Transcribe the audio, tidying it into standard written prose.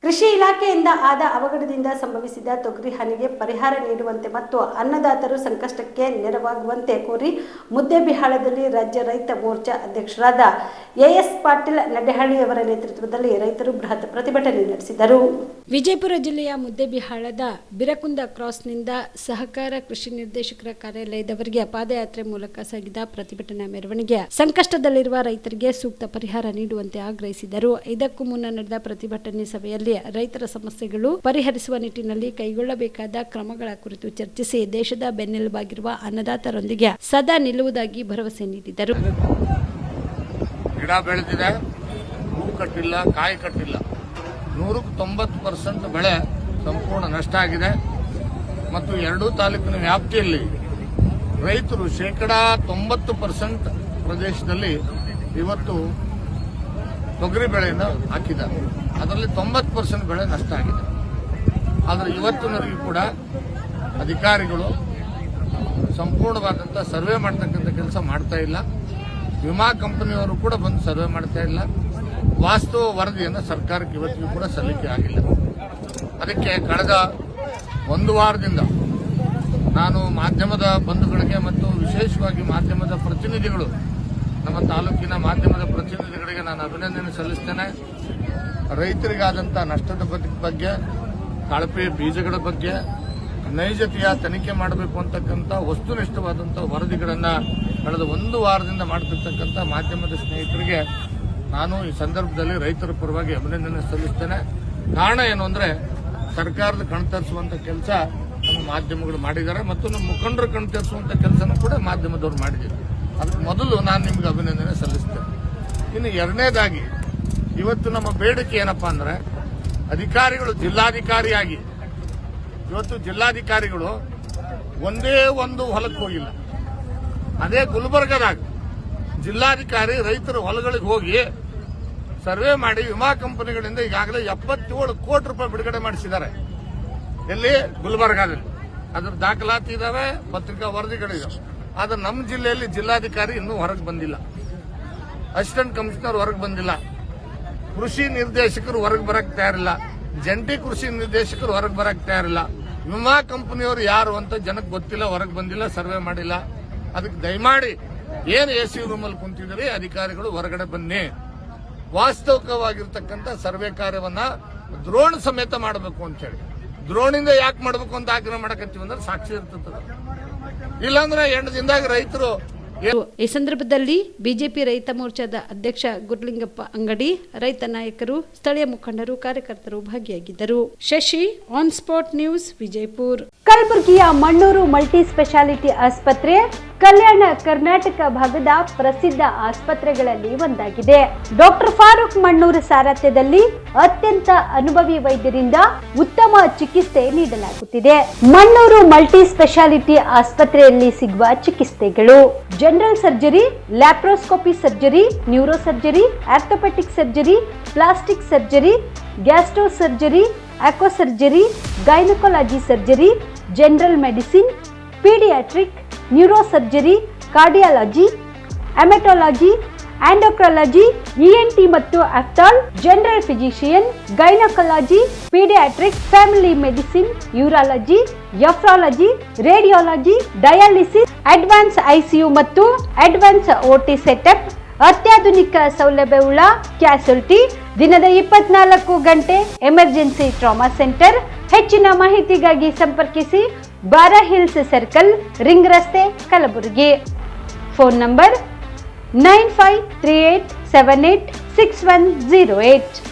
ಕೃಷಿ ಇಲಾಖೆಯಿಂದ ಆದ ಅವಘಡದಿಂದ ಸಂಭವಿಸಿದ ತೊಗರಿ ಹಾನಿಗೆ ಪರಿಹಾರ ನೀಡುವಂತೆ ಮತ್ತು ಅನ್ನದಾತರು ಸಂಕಷ್ಟಕ್ಕೆ ನೆರವಾಗುವಂತೆ ಕೋರಿ ಮುದ್ದೇಬಿಹಾಳದಲ್ಲಿ ರಾಜ್ಯ ರೈತ ಮೋರ್ಚಾ ಅಧ್ಯಕ್ಷರಾದ ಎಎಸ್ ಪಾಟೀಲ್ ನಡ್ಡೆಹಳ್ಳಿಯವರ ನೇತೃತ್ವದಲ್ಲಿ ರೈತರು ಬೃಹತ್ ಪ್ರತಿಭಟನೆ ನಡೆಸಿದರು. ವಿಜಯಪುರ ಜಿಲ್ಲೆಯ ಮುದ್ದೇಬಿಹಾಳದ ಬಿರಕುಂದ ಕ್ರಾಸ್ನಿಂದ ಸಹಕಾರ ಕೃಷಿ ನಿರ್ದೇಶಕರ ಕಾರ್ಯಾಲಯದವರೆಗೆ ಪಾದಯಾತ್ರೆ ಮೂಲಕ ಸಾಗಿದ ಪ್ರತಿಭಟನಾ ಮೆರವಣಿಗೆ ಸಂಕಷ್ಟದಲ್ಲಿರುವ ರೈತರಿಗೆ ಸೂಕ್ತ ಪರಿಹಾರ ನೀಡುವಂತೆ ಆಗ್ರಹಿಸಿದರು. ಇದಕ್ಕೂ ಮುನ್ನ ನಡೆದ ಪ್ರತಿಭಟನೆ ಸಭೆಯಲ್ಲಿ ರೈತರ ಸಮಸ್ಯೆಗಳು ಪರಿಹರಿಸುವ ನಿಟ್ಟಿನಲ್ಲಿ ಕೈಗೊಳ್ಳಬೇಕಾದ ಕ್ರಮಗಳ ಕುರಿತು ಚರ್ಚಿಸಿ ದೇಶದ ಬೆನ್ನೆಲುಬಾಗಿರುವ ಅನ್ನದಾತರೊಂದಿಗೆ ಸದಾ ನಿಲ್ಲುವುದಾಗಿ ಭರವಸೆ ನೀಡಿದರು. ಗಿಡ ಬೆಳೆದಿದೆ, ಹೂ ಕಟ್ಟಿಲ್ಲ, ಕಾಯಿ ಕಟ್ಟಿಲ್ಲ, 190% ಬೆಳೆ ಸಂಪೂರ್ಣ ನಷ್ಟ ಆಗಿದೆ ಮತ್ತು ಎರಡೂ ತಾಲೂಕಿನ ವ್ಯಾಪ್ತಿಯಲ್ಲಿ ರೈತರು 90% ಪ್ರದೇಶದಲ್ಲಿ ಇವತ್ತು ತೊಗರಿ ಬೆಳೆಯನ್ನು ಹಾಕಿದ್ದಾರೆ. ಅದರಲ್ಲಿ 90% ಬೆಳೆ ನಷ್ಟ ಆಗಿದೆ. ಆದರೆ ಇವತ್ತಿನವರೆಗೂ ಕೂಡ ಅಧಿಕಾರಿಗಳು ಸಂಪೂರ್ಣವಾದಂಥ ಸರ್ವೆ ಮಾಡ್ತಕ್ಕಂಥ ಕೆಲಸ ಮಾಡ್ತಾ ಇಲ್ಲ. ವಿಮಾ ಕಂಪನಿಯವರು ಕೂಡ ಬಂದು ಸರ್ವೆ ಮಾಡ್ತಾ ಇಲ್ಲ. ವಾಸ್ತವ ವರದಿಯನ್ನು ಸರ್ಕಾರಕ್ಕೆ ಇವತ್ತಿಗೂ ಕೂಡ ಸಲ್ಲಿಕೆ ಆಗಿಲ್ಲ. ಅದಕ್ಕೆ ಕಳೆದ ಒಂದು ವಾರದಿಂದ ನಾನು ಮಾಧ್ಯಮದ ಬಂಧುಗಳಿಗೆ ಮತ್ತು ವಿಶೇಷವಾಗಿ ಮಾಧ್ಯಮದ ಪ್ರತಿನಿಧಿಗಳು, ನಮ್ಮ ತಾಲೂಕಿನ ಮಾಧ್ಯಮದ ಪ್ರತಿನಿಧಿಗಳಿಗೆ ನಾನು ಅಭಿನಂದನೆ ಸಲ್ಲಿಸ್ತೇನೆ. ರೈತರಿಗಾದಂಥ ನಷ್ಟದ ಬಗ್ಗೆ, ಕಳಪೆ ಬೀಜಗಳ ಬಗ್ಗೆ ನೈಜತೆಯ ತನಿಖೆ ಮಾಡಬೇಕು ಅಂತಕ್ಕಂಥ ವಸ್ತುನಿಷ್ಠವಾದಂಥ ವರದಿಗಳನ್ನು ಕಳೆದ ಒಂದು ವಾರದಿಂದ ಮಾಡ್ತಿರ್ತಕ್ಕಂಥ ಮಾಧ್ಯಮದ ಸ್ನೇಹಿತರಿಗೆ ನಾನು ಈ ಸಂದರ್ಭದಲ್ಲಿ ರೈತರ ಪರವಾಗಿ ಅಭಿನಂದನೆ ಸಲ್ಲಿಸ್ತೇನೆ. ಕಾರಣ ಏನು ಅಂದರೆ ಸರ್ಕಾರದ ಕಣ್ತರಿಸುವಂಥ ಕೆಲಸ ನಮ್ಮ ಮಾಧ್ಯಮಗಳು ಮಾಡಿದ್ದಾರೆ ಮತ್ತು ನಮ್ಮ ಮುಖಂಡರು ಕಣ್ತರಿಸುವಂಥ ಕೆಲಸನೂ ಕೂಡ ಮಾಧ್ಯಮದವರು ಮಾಡಿದ್ದಾರೆ. ಅದಕ್ಕೆ ಮೊದಲು ನಾನು ನಿಮ್ಗೆ ಅಭಿನಂದನೆ ಸಲ್ಲಿಸ್ತೇನೆ. ಇನ್ನು ಎರಡನೇದಾಗಿ ಇವತ್ತು ನಮ್ಮ ಬೇಡಿಕೆ ಏನಪ್ಪಾ ಅಂದ್ರೆ, ಅಧಿಕಾರಿಗಳು ಜಿಲ್ಲಾಧಿಕಾರಿಯಾಗಿ ಇವತ್ತು ಜಿಲ್ಲಾಧಿಕಾರಿಗಳು ಒಂದೇ ಒಂದು ಹೊಲಕ್ಕೆ ಹೋಗಿಲ್ಲ. ಅದೇ ಗುಲ್ಬರ್ಗದಾಗ ಜಿಲ್ಲಾಧಿಕಾರಿ ರೈತರ ಹೊಲಗಳಿಗೆ ಹೋಗಿ ಸರ್ವೆ ಮಾಡಿ ವಿಮಾ ಕಂಪನಿಗಳಿಂದ ಈಗಾಗಲೇ 77 ಕೋಟಿ ರೂಪಾಯಿ ಬಿಡುಗಡೆ ಮಾಡಿಸಿದ್ದಾರೆ. ಎಲ್ಲಿ? ಗುಲ್ಬರ್ಗಾದಲ್ಲಿ. ಅದ್ರ ದಾಖಲಾತಿ ಇದಾವೆ, ಪತ್ರಿಕಾ ವರದಿಗಳಿದಾವೆ. ಆದ್ರೆ ನಮ್ಮ ಜಿಲ್ಲೆಯಲ್ಲಿ ಜಿಲ್ಲಾಧಿಕಾರಿ ಇನ್ನೂ ಹೊರಗೆ ಬಂದಿಲ್ಲ, ಅಸಿಸ್ಟೆಂಟ್ ಕಮಿಷನರ್ ಹೊರಗೆ ಬಂದಿಲ್ಲ, ಕೃಷಿ ನಿರ್ದೇಶಕರು ಹೊರಗೆ ಬರಕ್ ತಯಾರಿಲ್ಲ, ಜಂಟಿ ಕೃಷಿ ನಿರ್ದೇಶಕರು ಹೊರಗೆ ಬರಕ್ ತಯಾರಿಲ್ಲ, ವಿಮಾ ಕಂಪನಿಯವರು ಯಾರು ಅಂತ ಜನಕ್ಕೆ ಗೊತ್ತಿಲ್ಲ, ಹೊರಗೆ ಬಂದಿಲ್ಲ, ಸರ್ವೆ ಮಾಡಿಲ್ಲ. ಅದಕ್ಕೆ ದಯಮಾಡಿ ಏನು ಎಸಿ ರೂಮಲ್ಲಿ ಕುಂತಿದ್ದೀರಿ ಅಧಿಕಾರಿಗಳು ಹೊರಗಡೆ ಬನ್ನಿ, ವಾಸ್ತವಿಕವಾಗಿರ್ತಕ್ಕಂಥ ಸರ್ವೆ ಕಾರ್ಯವನ್ನ ದ್ರೋಣ ಸಮೇತ ಮಾಡಬೇಕು ಅಂತ ಹೇಳಿ. ದ್ರೋಣಿಂದ ಯಾಕೆ ಮಾಡಬೇಕು ಅಂತ ಆಗ್ರಹ ಮಾಡಕತ್ತೀವಿ ಅಂದ್ರೆ ಸಾಕ್ಷಿ ಇರ್ತದೆ. ಇಲ್ಲಾಂದ್ರೆ 8 ದಿನದಾಗ ರೈತರು. ಈ ಸಂದರ್ಭದಲ್ಲಿ ಬಿಜೆಪಿ ರೈತ ಮೋರ್ಚಾದ ಅಧ್ಯಕ್ಷ ಗುರುಲಿಂಗಪ್ಪ ಅಂಗಡಿ, ರೈತ ನಾಯಕರು, ಸ್ಥಳೀಯ ಮುಖಂಡರು, ಕಾರ್ಯಕರ್ತರು ಭಾಗಿಯಾಗಿದ್ದರು. Shashi, on spot news, Vijayapura. ಕಲಬುರಗಿಯ ಮಣ್ಣೂರು ಮಲ್ಟಿ ಸ್ಪೆಷಾಲಿಟಿ ಆಸ್ಪತ್ರೆ ಕಲ್ಯಾಣ ಕರ್ನಾಟಕ ಭಾಗದ ಪ್ರಸಿದ್ಧ ಆಸ್ಪತ್ರೆಗಳಲ್ಲಿ ಒಂದಾಗಿದೆ. ಡಾಕ್ಟರ್ ಫಾರೂಕ್ ಮಣ್ಣೂರು ಸಾರಥ್ಯದಲ್ಲಿ ಅತ್ಯಂತ ಅನುಭವಿ ವೈದ್ಯರಿಂದ ಉತ್ತಮ ಚಿಕಿತ್ಸೆ ನೀಡಲಾಗುತ್ತಿದೆ. ಮಣ್ಣೂರು ಮಲ್ಟಿ ಸ್ಪೆಷಾಲಿಟಿ ಆಸ್ಪತ್ರೆಯಲ್ಲಿ ಸಿಗುವ ಚಿಕಿತ್ಸೆಗಳು: general surgery, laparoscopy surgery, neuro surgery, orthopaedic surgery, plastic surgery, gastro surgery, aqua surgery, gynaecology surgery, general medicine, paediatric, neuro surgery, cardiology, haematology, endocrinology, ENT ಮತ್ತು ophthal, general physician, gynaecology, paediatric, family medicine, urology, nephrology, radiology, dialysis, advance ICU ಮತ್ತು advance OT setup, ಅತ್ಯಾಧುನಿಕ ಸೌಲಭ್ಯವುಳ್ಳ ಕ್ಯಾಸುಲಿಟಿ, ದಿನದ 24 ಗಂಟೆ emergency trauma centre. ಹೆಚ್ಚಿನ ಮಾಹಿತಿಗಾಗಿ ಸಂಪರ್ಕಿಸಿ ಬಾರಾ hills circle, ring ರಸ್ತೆ, ಕಲಬುರಗಿ. Phone number 9538786108.